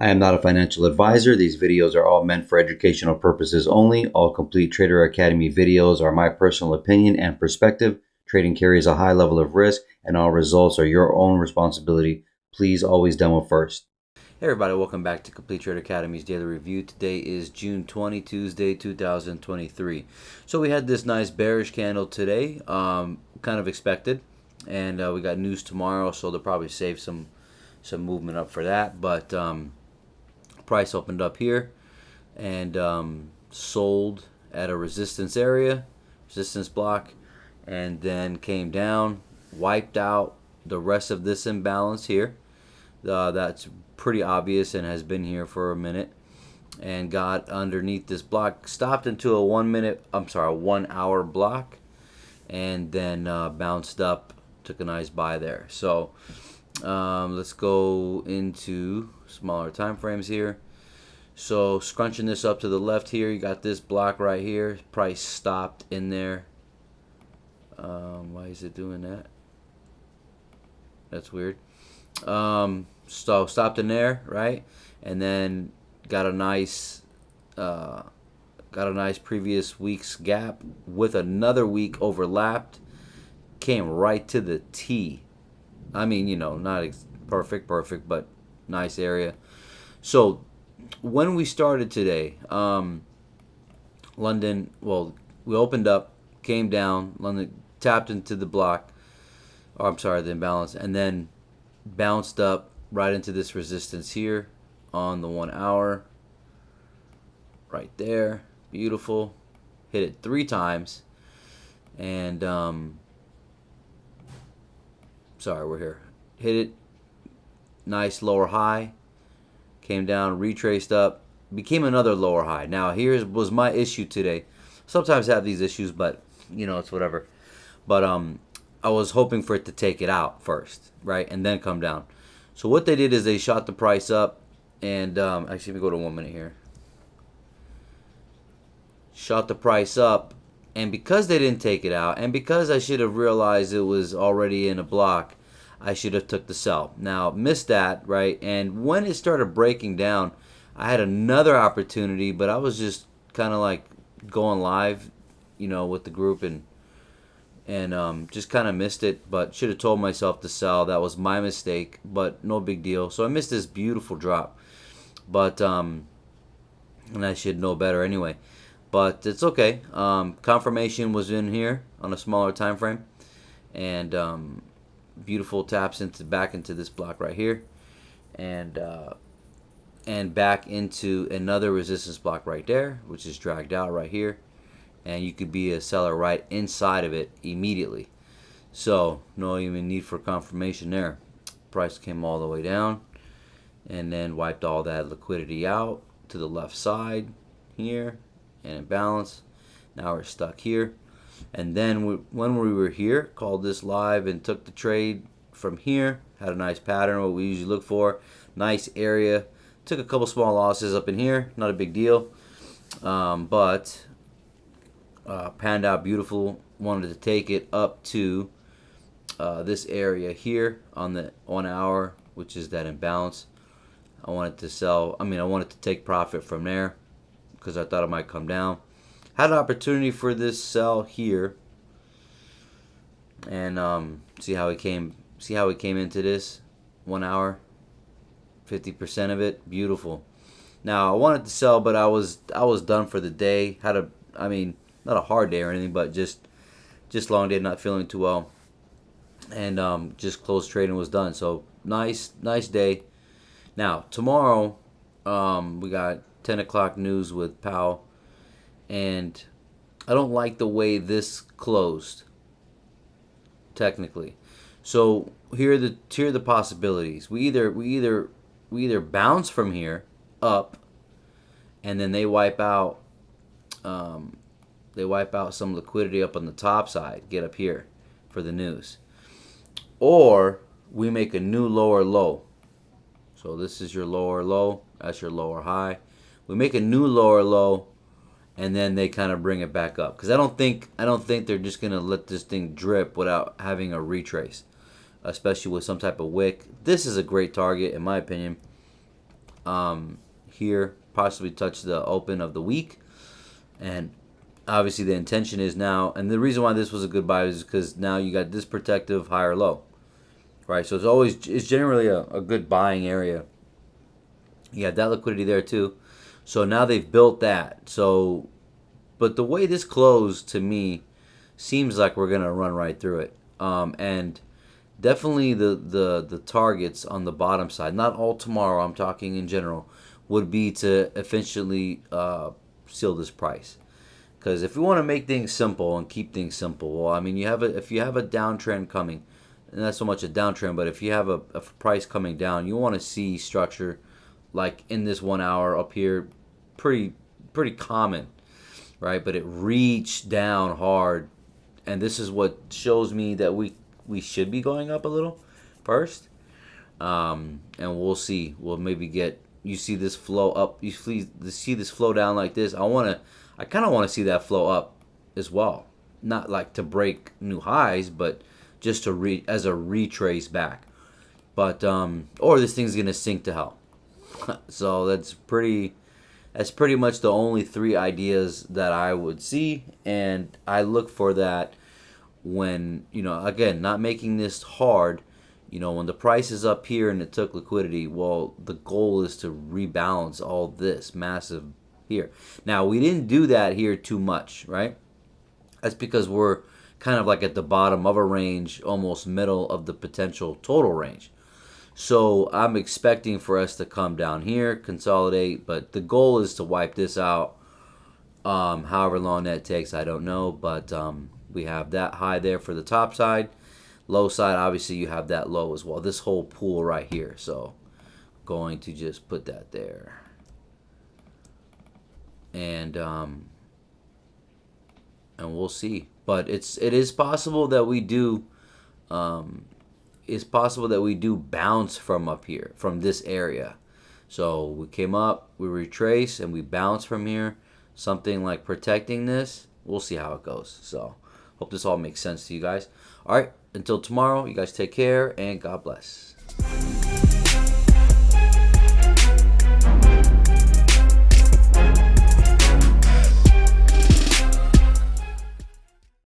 I am not a financial advisor. These videos are all meant for educational purposes only. All Complete Trader Academy videos are my personal opinion and perspective. Trading carries a high level of risk, and all results are your own responsibility. Please always demo first. Hey everybody, welcome back to Complete Trader Academy's daily review. Today is June 20, Tuesday, 2023. So we had this nice bearish candle today, kind of expected, and we got news tomorrow, so they'll probably save some movement up for that. But price opened up here and sold at a resistance area, resistance block, and then came down, wiped out the rest of this imbalance here. That's pretty obvious and has been here for a minute, and got underneath this block, stopped into a 1 hour block, and then bounced up, took a nice buy there. So let's go into smaller time frames here. So scrunching this up to the left here, you got this block right here. Price stopped in there. Why is it doing that? That's weird. So stopped in there, right? And then got a nice previous week's gap with another week overlapped. Came right to the T. I mean, not perfect, but nice area. So when we started today, London, we opened up, came down, London tapped into the block, the imbalance, and then bounced up right into this resistance here on the 1 hour. Right there. Beautiful. Hit it 3 times. And, we're here. Hit it. Nice lower high. Came down, retraced up, became another lower high. Now, here was my issue today. Sometimes I have these issues, but, it's whatever. But I was hoping for it to take it out first, right, and then come down. So what they did is they shot the price up, and actually, let me go to 1 minute here. Shot the price up, and because they didn't take it out, and because I should have realized it was already in a block, I should have took the sell. Now, missed that, right? And when it started breaking down, I had another opportunity, but I was just kind of like going live, with the group, and just kind of missed it, but should have told myself to sell. That was my mistake, but no big deal. So I missed this beautiful drop, but and I should know better anyway. But it's okay. Confirmation was in here on a smaller time frame, and beautiful taps back into this block right here, and back into another resistance block right there, which is dragged out right here, and you could be a seller right inside of it immediately. So no even need for confirmation there. Price came all the way down, and then wiped all that liquidity out to the left side here, and imbalance. Now we're stuck here. And then when we were here, called this live and took the trade from here. Had a nice pattern, what we usually look for. Nice area. Took a couple small losses up in here. Not a big deal. But panned out beautiful. Wanted to take it up to this area here on the 1 hour, which is that imbalance. I wanted to take profit from there because I thought it might come down. Had an opportunity for this sell here, and see how it came into this 1 hour, 50% of it, beautiful. Now I wanted to sell, but I was done for the day. Not a hard day or anything, but just long day, not feeling too well, and just closed trading, was done. So nice day. Now tomorrow, we got 10 o'clock news with Powell. And I don't like the way this closed, technically. So here are the possibilities. We either bounce from here up, and then they wipe out some liquidity up on the top side, get up here for the news, or we make a new lower low. So this is your lower low, that's your lower high. We make a new lower low, and then they kind of bring it back up, because I don't think they're just gonna let this thing drip without having a retrace, especially with some type of wick. This is a great target in my opinion. here, possibly touch the open of the week. And obviously the intention is now, and the reason why this was a good buy is because now you got this protective higher low, right? So it's generally a good buying area. You got that liquidity there too. So now they've built that. So, but the way this closed to me seems like we're gonna run right through it. And definitely the targets on the bottom side, not all tomorrow, I'm talking in general, would be to efficiently seal this price. Because if we want to make things simple and keep things simple, well, I mean, if you have a downtrend coming, and not so much a downtrend, but if you have a price coming down, you want to see structure like in this 1 hour up here, pretty common, right? But it reached down hard, and this is what shows me that we should be going up a little first, and we'll see. We'll maybe get, you see this flow up, you see this flow down like this. I kind of want to see that flow up as well, not like to break new highs, but just to as a retrace back. But or this thing's gonna sink to hell. So that's pretty much the only three ideas that I would see, and I look for that when, again, not making this hard. When the price is up here and it took liquidity, well, the goal is to rebalance all this massive here. Now, we didn't do that here too much, right? That's because we're kind of like at the bottom of a range, almost middle of the potential total range. So I'm expecting for us to come down here, consolidate, but the goal is to wipe this out. However long that takes, I don't know, but we have that high there for the top side. Low side, obviously, you have that low as well. This whole pool right here. So going to just put that there. And we'll see. But it is possible that we do bounce from up here, from this area. So we came up, we retrace, and we bounce from here. Something like protecting this. We'll see how it goes. So hope this all makes sense to you guys. All right, until tomorrow, you guys take care, and God bless.